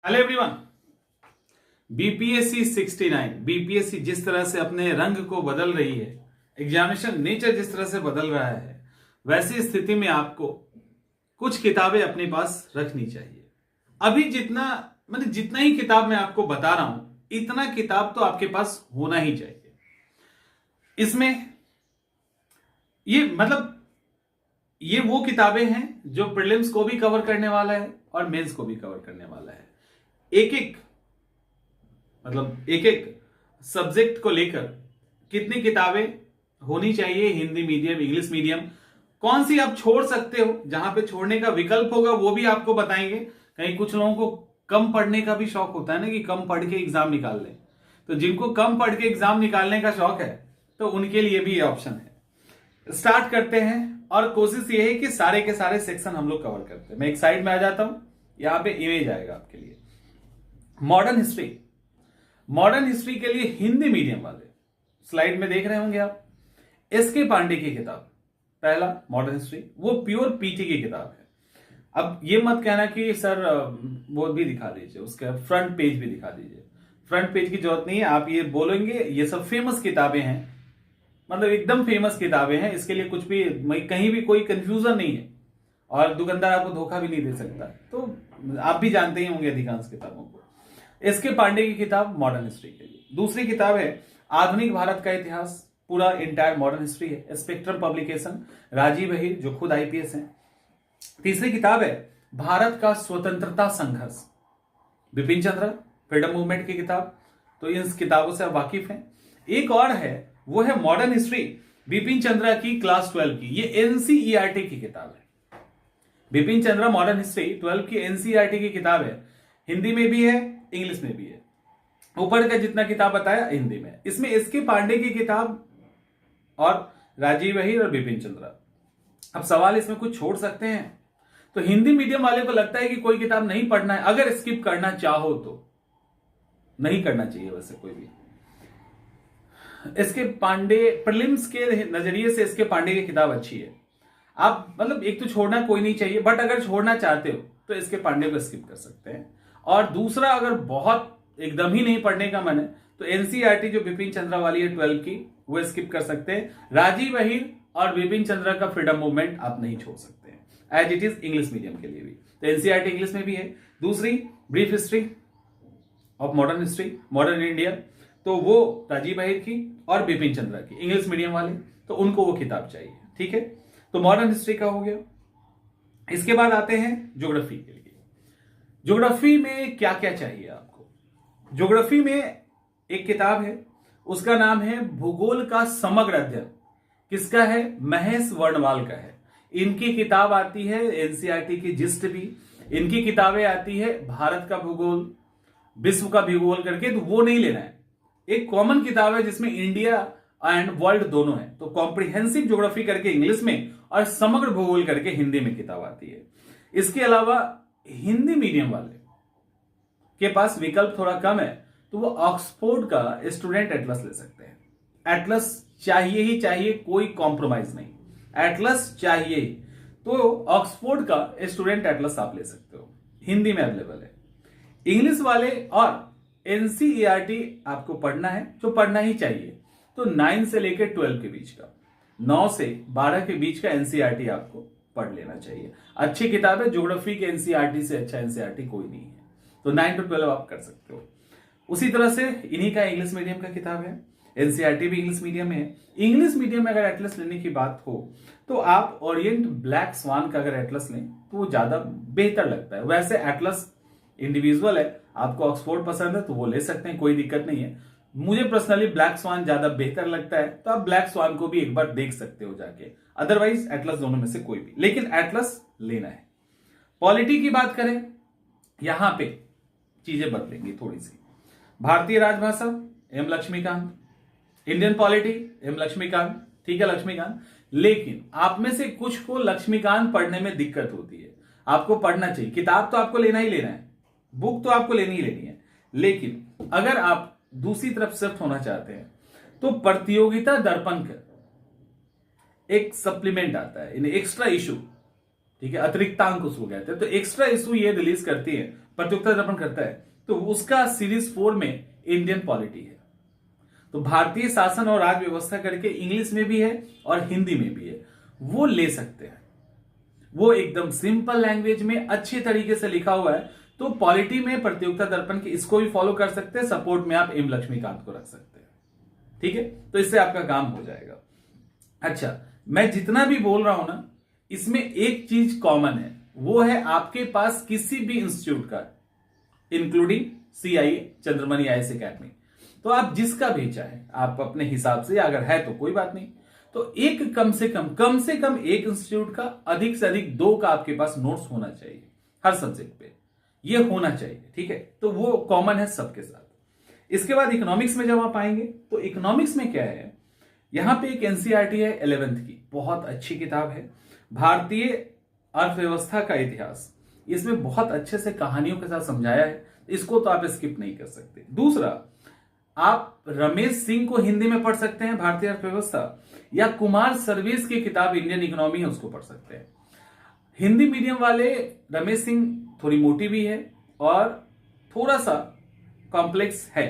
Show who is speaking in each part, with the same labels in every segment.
Speaker 1: Hello everyone. BPSC 69 BPSC जिस तरह से अपने रंग को बदल रही है, एग्जामिनेशन नेचर जिस तरह से बदल रहा है, वैसी स्थिति में आपको कुछ किताबें अपने पास रखनी चाहिए। अभी जितना ही किताब मैं आपको बता रहा हूं, इतना किताब तो आपके पास होना ही चाहिए। इसमें ये वो किताबें हैं जो प्रीलिम्स को भी कवर करने वाला है और मेंस को भी कवर करने वाला है। एक एक सब्जेक्ट को लेकर कितनी किताबें होनी चाहिए, हिंदी मीडियम, इंग्लिश मीडियम, कौन सी आप छोड़ सकते हो, जहां पे छोड़ने का विकल्प होगा वो भी आपको बताएंगे। कहीं कुछ लोगों को कम पढ़ने का भी शौक होता है ना, कि कम पढ़ के एग्जाम निकाल लें। तो जिनको कम पढ़ के एग्जाम निकालने का शौक है तो उनके लिए भी ये ऑप्शन है। स्टार्ट करते हैं और कोशिश ये है कि सारे के सारे सेक्शन हम लोग कवर करते हैं। मैं एक साइड में आ जाता हूं, यहां पे इमेज आएगा आपके लिए। मॉडर्न हिस्ट्री के लिए हिंदी मीडियम वाले स्लाइड में देख रहे होंगे आप, एसके पांडे की किताब पहला मॉडर्न हिस्ट्री, वो प्योर पीटी की किताब है। अब ये मत कहना कि सर वो भी दिखा दीजिए, उसका फ्रंट पेज भी दिखा दीजिए। फ्रंट पेज की जरूरत नहीं है, आप ये बोलेंगे ये सब फेमस किताबें हैं, मतलब एकदम फेमस किताबें हैं, इसके लिए कुछ भी कहीं भी कोई कंफ्यूजन नहीं है और दुकानदार आपको धोखा भी नहीं दे सकता। तो आप भी जानते ही होंगे अधिकांश किताबों को। एसके पांडे की किताब मॉडर्न हिस्ट्री के लिए। दूसरी किताब है आधुनिक भारत का इतिहास, पूरा इंटायर मॉडर्न हिस्ट्री है, स्पेक्ट्रम पब्लिकेशन, राजीव अहिर जो खुद आईपीएस हैं। तीसरी किताब है भारत का स्वतंत्रता संघर्ष, बिपिन चंद्र, फ्रीडम मूवमेंट की किताब। तो इन किताबों से आप वाकिफ हैं। एक और है, वो है मॉडर्न हिस्ट्री बिपिन चंद्रा की क्लास 12 की, ये एनसीईआरटी की किताब है। बिपिन चंद्रा मॉडर्न हिस्ट्री 12 की एनसीईआरटी की किताब है, हिंदी में भी है, इंग्लिश में भी है। ऊपर का जितना किताब बताया हिंदी में, इसमें एसके पांडे की किताब और राजीव अहिर और बिपिन चंद्रा। अब सवाल इसमें कुछ छोड़ सकते हैं, तो हिंदी मीडियम वाले को लगता है कि कोई किताब नहीं पढ़ना है, अगर स्किप करना चाहो तो नहीं करना चाहिए। वैसे कोई भी एसके पांडे प्रीलिम्स के नजरिए से एसके पांडे की किताब अच्छी है। आप एक तो छोड़ना कोई नहीं चाहिए, बट अगर छोड़ना चाहते हो तो एसके पांडे को स्किप कर सकते हैं। और दूसरा, अगर बहुत एकदम ही नहीं पढ़ने का मन है तो एनसीईआरटी जो बिपिन चंद्रा वाली है 12 की, वो स्किप कर सकते हैं। राजीव अहिर और बिपिन चंद्रा का फ्रीडम मूवमेंट आप नहीं छोड़ सकते हैं, as it is English medium के लिए भी। तो एनसीईआरटी इंग्लिश में भी है। दूसरी brief history of modern history, modern India, तो वो राजीव अहिर की और बिपिन चंद्रा की, इंग्लिश मीडियम वाले, तो उनको वो किताब चाहिए। ठीक है, तो मॉडर्न हिस्ट्री का हो गया। इसके बाद आते हैं ज्योग्राफी के लिए। ज्योग्राफी में क्या क्या चाहिए आपको? ज्योग्राफी में एक किताब है, उसका नाम है भूगोल का समग्र अध्ययन। किसका है? महेश वर्णवाल का है। इनकी किताब आती है एनसीईआरटी की जिस्ट भी, इनकी किताबें आती है भारत का भूगोल, विश्व का भूगोल करके, तो वो नहीं लेना है। एक कॉमन किताब है जिसमें इंडिया एंड वर्ल्ड दोनों है, तो कॉम्प्रिहेंसिव ज्योग्राफी करके इंग्लिश में और समग्र भूगोल करके हिंदी में किताब आती है। इसके अलावा हिंदी मीडियम वाले के पास विकल्प थोड़ा कम है, तो वो ऑक्सफोर्ड का स्टूडेंट एटलस ले सकते हैं। एटलस चाहिए ही चाहिए, कोई कॉम्प्रोमाइज नहीं, एटलस चाहिए। तो ऑक्सफोर्ड का स्टूडेंट एटलस आप ले सकते हो, हिंदी में अवेलेबल है। इंग्लिश वाले और एनसीईआरटी आपको पढ़ना है, जो पढ़ना ही चाहिए, तो 9 से लेकर 12 के बीच का, 9 से 12 के बीच का एनसीईआरटी आपको पढ़ लेना चाहिए। अच्छी किताब है, ज्योग्राफी के एनसीईआरटी से अच्छा एनसीईआरटी कोई नहीं है, तो 9 to 12 आप कर सकते हो। उसी तरह से इन्हीं का इंग्लिश मीडियम का किताब है, एनसीईआरटी भी इंग्लिश मीडियम में है। इंग्लिश मीडियम में अगर एटलस लेने की बात हो तो आप ओरिएंट ब्लैक स्वान का अगर एटलस लें तो वो ज्यादा बेहतर लगता है। वैसे एटलस इंडिविजुअल है, आपको ऑक्सफोर्ड पसंद है तो वो ले सकते हैं, कोई दिक्कत नहीं है। मुझे पर्सनली ब्लैक स्वान ज्यादा बेहतर लगता है, तो आप ब्लैक स्वान को भी एक बार देख सकते हो जाके। अदरवाइज एटलस दोनों में से कोई भी, लेकिन एटलस लेना है। पॉलिटी की बात करें, यहां पे चीजें बदलेंगी थोड़ी सी। भारतीय राजभाषा M Laxmikanth, Indian polity M Laxmikanth, ठीक है लक्ष्मीकांत। लेकिन आप में से कुछ को लक्ष्मीकांत पढ़ने में दिक्कत होती है, आपको पढ़ना चाहिए। किताब तो आपको लेना ही लेना है, बुक तो आपको लेनी ही लेनी है, लेकिन अगर आप दूसरी तरफ शिफ्ट होना चाहते हैं तो प्रतियोगिता दर्पण का एक सप्लीमेंट आता है, एक्स्ट्रा इशू ठीक है, अतिरिक्तांक उसको कहते हैं। तो एक्स्ट्रा इशू ये रिलीज करती है, प्रतियोगिता दर्पण करता है, तो उसका सीरीज 4 में इंडियन पॉलिटी है। तो भारतीय शासन और राज व्यवस्था करके इंग्लिश में भी है और हिंदी में भी है, वो ले सकते हैं। वो एकदम सिंपल लैंग्वेज में अच्छे तरीके से लिखा हुआ है। तो पॉलिटी में प्रतियोगिता दर्पण की इसको भी फॉलो कर सकते हैं, सपोर्ट में आप एम लक्ष्मीकांत को रख सकते हैं। ठीक है, तो इससे आपका काम हो जाएगा। अच्छा, मैं जितना भी बोल रहा हूं ना, इसमें एक चीज कॉमन है, वो है आपके पास किसी भी इंस्टीट्यूट का, including CIE Chandramani IAS academy, तो आप जिसका भी चाहे आप अपने हिसाब से, अगर है तो कोई बात नहीं, तो एक कम से कम एक इंस्टीट्यूट का, अधिक से अधिक 2 का आपके पास नोट्स होना चाहिए हर सब्जेक्ट पे, ये होना चाहिए। ठीक है, तो वो कॉमन है सबके साथ। इसके बाद इकोनॉमिक्स में जब आप आएंगे, तो इकोनॉमिक्स में क्या है, यहां पे एक NCERT है 11th की, बहुत अच्छी किताब है, भारतीय अर्थव्यवस्था का इतिहास। इसमें बहुत अच्छे से कहानियों के साथ समझाया है, इसको तो आप स्किप नहीं कर सकते। दूसरा, आप रमेश सिंह को हिंदी में पढ़ सकते हैं, भारतीय अर्थव्यवस्था, या कुमार सर्विस की किताब इंडियन इकोनॉमी है, उसको पढ़ सकते हैं। हिंदी मीडियम वाले रमेश सिंह थोड़ी मोटी भी है और थोड़ा सा कॉम्प्लेक्स है,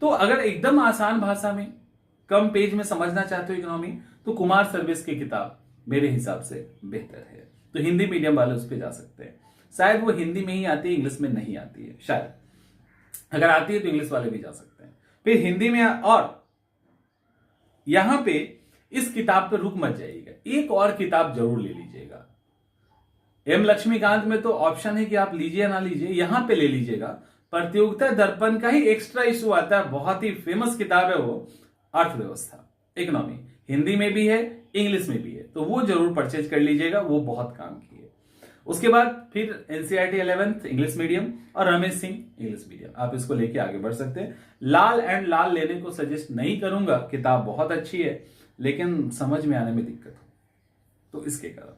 Speaker 1: तो अगर एकदम आसान भाषा में कम पेज में समझना चाहते हो इकोनॉमी, तो कुमार सर्विस की किताब मेरे हिसाब से बेहतर है। तो हिंदी मीडियम वाले उस पर जा सकते हैं, शायद वो हिंदी में ही आती है, इंग्लिश में नहीं आती है, शायद अगर आती है तो इंग्लिश वाले भी जा सकते हैं। फिर हिंदी में, और यहां पे इस किताब पे रुक मत जाइएगा, एक और किताब जरूर ले लीजिएगा। एम लक्ष्मीकांत में तो ऑप्शन है कि आप लीजिए या ना लीजिए, यहां पे ले लीजिएगा। प्रतियोगिता दर्पण का ही एक्स्ट्रा इशू आता है, बहुत ही फेमस किताब है वो, अर्थव्यवस्था इकोनॉमी, हिंदी में भी है, इंग्लिश में भी है, तो वो जरूर परचेज कर लीजिएगा, वो बहुत काम की है। उसके बाद फिर NCERT 11th इंग्लिश मीडियम और रमेश सिंह इंग्लिश मीडियम, आप इसको लेके आगे बढ़ सकते हैं। लाल एंड लाल लेने को सजेस्ट नहीं करूंगा, किताब बहुत अच्छी है लेकिन समझ में आने में दिक्कत हो, तो इसके कारण।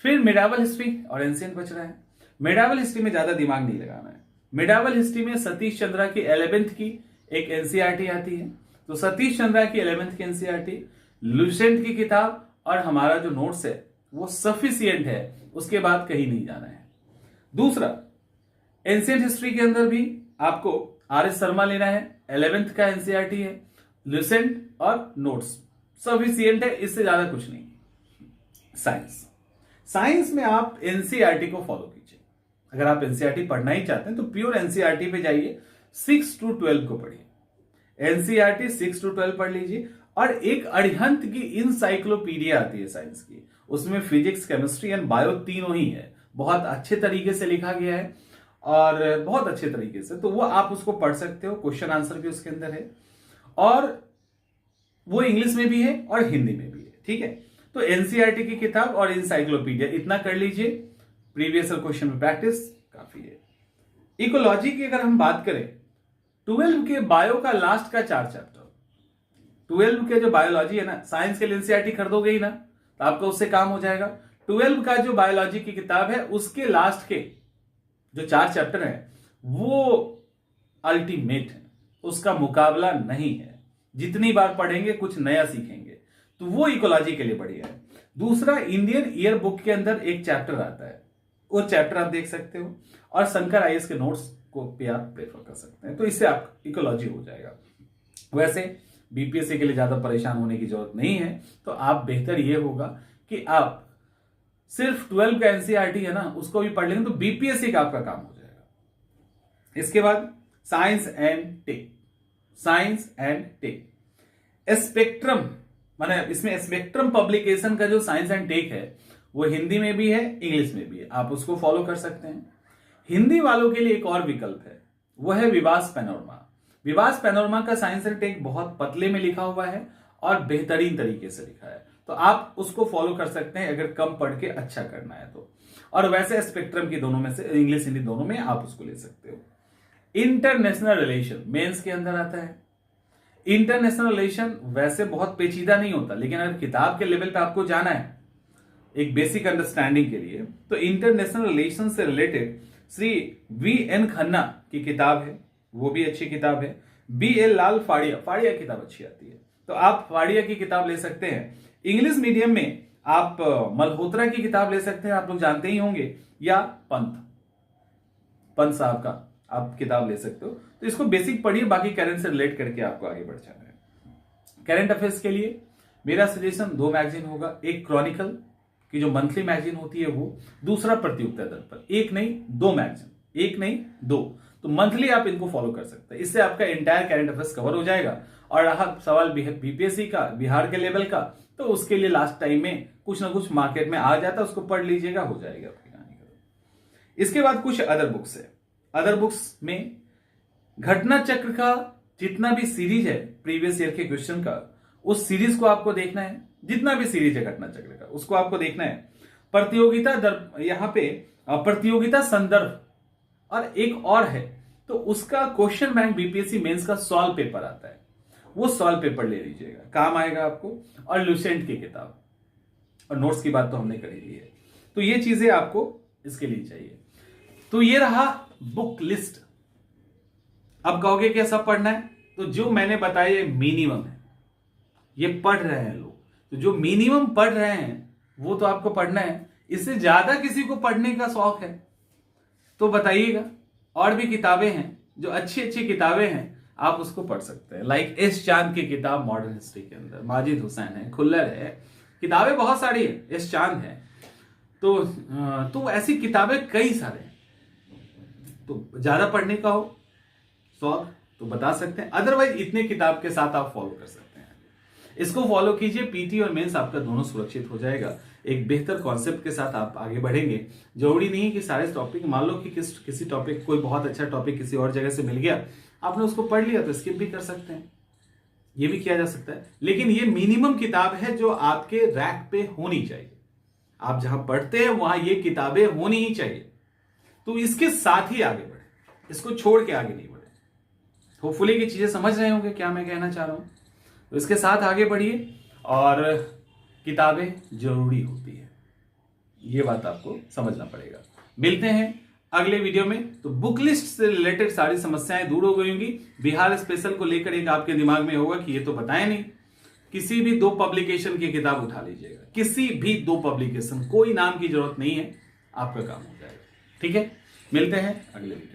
Speaker 1: फिर मिडावल हिस्ट्री और एंशिएंट बच रहा है। मिडावल हिस्ट्री में ज्यादा दिमाग नहीं लगाना है। मिडावल हिस्ट्री में सतीश चंद्रा की 11th की एक NCERT आती है, तो सतीश चंद्रा की 11th की NCERT, लुसेंट की किताब और हमारा जो नोट्स है वो सफिशियंट है, उसके बाद कहीं नहीं जाना है। दूसरा, एंशिएंट हिस्ट्री के अंदर भी आपको RS शर्मा लेना है, 11th का NCERT है, लुसेंट और नोट्स सफिशियंट है, इससे ज्यादा कुछ नहीं। साइंस में आप NCERT को फॉलो कीजिए। अगर आप NCERT पढ़ना ही चाहते हैं तो प्योर NCERT पे जाइए, 6 to 12 को पढ़िए। NCERT 6 to 12 पढ़ लीजिए, और एक अरिहंत की इंसाइक्लोपीडिया आती है साइंस की, उसमें फिजिक्स, केमिस्ट्री एंड बायो तीनों ही है, बहुत अच्छे तरीके से लिखा गया है और बहुत अच्छे तरीके से, तो वो आप उसको पढ़ सकते हो, क्वेश्चन आंसर भी उसके अंदर है, और वो इंग्लिश में भी है और हिंदी में भी है। ठीक है, तो NCERT की किताब और इंसाइक्लोपीडिया इतना कर लीजिए, प्रीवियस क्वेश्चन में प्रैक्टिस काफी है। इकोलॉजी की अगर हम बात करें, 12 के बायो का लास्ट का 4 चैप्टर, 12 के जो बायोलॉजी है ना, साइंस के लिए NCERT खरीदोगे ही ना, तो आपका उससे काम हो जाएगा। 12 का जो बायोलॉजी की किताब है, उसके लास्ट के जो 4 चैप्टर हैं वो अल्टीमेट है, उसका मुकाबला नहीं है, जितनी बार पढ़ेंगे कुछ नया सीखेंगे, तो वो इकोलॉजी के लिए बढ़िया है। दूसरा, इंडियन ईयर बुक के अंदर एक चैप्टर आता है, वो चैप्टर आप देख सकते हो, और शंकर IAS के नोट्स को भी आप प्रेफर कर सकते हैं, तो इससे आप इकोलॉजी हो जाएगा। वैसे BPSC के लिए ज्यादा परेशान होने की जरूरत नहीं है, तो आप बेहतर ये होगा कि आप सिर्फ 12 का NCERT है ना, उसको भी पढ़ लेंगे तो BPSC का आपका काम हो जाएगा। इसके बाद साइंस एंड टेक, स्पेक्ट्रम, माने इसमें स्पेक्ट्रम पब्लिकेशन का जो साइंस एंड टेक है वो हिंदी में भी है, इंग्लिश में भी है, आप उसको फॉलो कर सकते हैं। हिंदी वालों के लिए एक और विकल्प है, वो है विवास पैनोरमा। विवास पैनोरमा का साइंस एंड टेक बहुत पतले में लिखा हुआ है और बेहतरीन तरीके से लिखा है, तो आप उसको फॉलो कर सकते हैं अगर कम पढ़ के अच्छा करना है तो। और वैसे स्पेक्ट्रम की दोनों में से, इंग्लिश हिंदी दोनों में आप उसको ले सकते हो। इंटरनेशनल रिलेशन मेंस के अंदर आता है। इंटरनेशनल रिलेशन वैसे बहुत पेचीदा नहीं होता, लेकिन अगर किताब के लेवल पे आपको जाना है एक बेसिक अंडरस्टैंडिंग के लिए, तो इंटरनेशनल रिलेशन से रिलेटेड श्री VN खन्ना की किताब है, वो भी अच्छी किताब है। BL लाल फाड़िया किताब अच्छी आती है, तो आप फाड़िया की किताब ले सकते हैं। इंग्लिश मीडियम में आप मल्होत्रा की किताब ले सकते हैं, आप लोग जानते ही होंगे, या पंत साहब का आप किताब ले सकते हो। तो इसको बेसिक पढ़िए, बाकी करंट से रिलेट करके आपको आगे बढ़ जाना है। करंट अफेयर्स के लिए मेरा सजेशन 2 मैगजीन होगा, एक क्रॉनिकल की जो मंथली मैगजीन होती है वो, दूसरा प्रतियोगिता दर्पण। एक नहीं 2 मैगजीन, एक नहीं 2, तो मंथली आप इनको फॉलो कर सकते हैं। इससे आपका एंटायर करंट अफेयर्स कवर हो जाएगा। और रहा सवाल बीपीएससी का, बिहार के लेवल का, तो उसके लिए लास्ट टाइम में कुछ ना कुछ मार्केट में आ जाता है, उसको पढ़ लीजिएगा, हो जाएगा आपकी कहानी का। इसके बाद कुछ अदर बुक्स है। अदर बुक्स में घटना चक्र का जितना भी सीरीज है प्रीवियस ईयर के क्वेश्चन का, उस सीरीज को आपको देखना है। जितना भी सीरीज है घटना चक्र का उसको आपको देखना है। प्रतियोगिता यहां पे प्रतियोगिता संदर्भ और एक और है, तो उसका क्वेश्चन बैंक बीपीएससी मेंस का सॉल्व पेपर आता है, वो सॉल्व पेपर ले लीजिएगा, काम आएगा आपको। और लुसेंट की किताब और नोट्स की बात तो हमने कर ही ली है, तो ये चीजें आपको इसके लिए चाहिए। तो ये रहा बुक लिस्ट। अब कहोगे क्या सब पढ़ना है, तो जो मैंने बताया ये मिनिमम है, ये पढ़ रहे हैं लोग, तो जो मिनिमम पढ़ रहे हैं वो तो आपको पढ़ना है। इससे ज्यादा किसी को पढ़ने का शौक है तो बताइएगा, और भी किताबें हैं जो अच्छी अच्छी किताबें हैं, आप उसको पढ़ सकते हैं। लाइक एस चांद की किताब मॉडर्न हिस्ट्री के अंदर, माजिद हुसैन है, खुल्लर है, किताबें बहुत सारी है, एस चांद है, तो ऐसी किताबें कई सारे हैं। तो ज्यादा पढ़ने का हो शौक तो बता सकते हैं, अदरवाइज इतने किताब के साथ आप फॉलो कर सकते हैं। इसको फॉलो कीजिए, पीटी और मेंस आपका दोनों सुरक्षित हो जाएगा। एक बेहतर कॉन्सेप्ट के साथ आप आगे बढ़ेंगे। जरूरी नहीं है कि सारे टॉपिक, मान लो कि किसी टॉपिक, कोई बहुत अच्छा टॉपिक किसी और जगह से मिल गया, आपने उसको पढ़ लिया तो स्किप भी कर सकते हैं, ये भी किया जा सकता है। लेकिन ये मिनिमम किताब है जो आपके रैक पे होनी चाहिए। आप जहां पढ़ते हैं वहां ये किताबें होनी ही चाहिए, तो इसके साथ ही आगे बढ़े, इसको छोड़ के आगे नहीं बढ़े। होपफुली की चीजें समझ रहे होंगे क्या मैं कहना चाह रहा हूं, तो इसके साथ आगे बढ़िए। और किताबें जरूरी होती है, ये बात आपको समझना पड़ेगा। मिलते हैं अगले वीडियो में। तो बुक लिस्ट से रिलेटेड सारी समस्याएं दूर हो गई होंगी। बिहार स्पेशल को लेकर एक आपके दिमाग में होगा कि ये तो बताया नहीं, किसी भी 2 पब्लिकेशन की किताब उठा लीजिएगा, किसी भी 2 पब्लिकेशन, कोई नाम की जरूरत नहीं है, आपका काम हो जाएगा। ठीक है, मिलते हैं अगले वीडियो।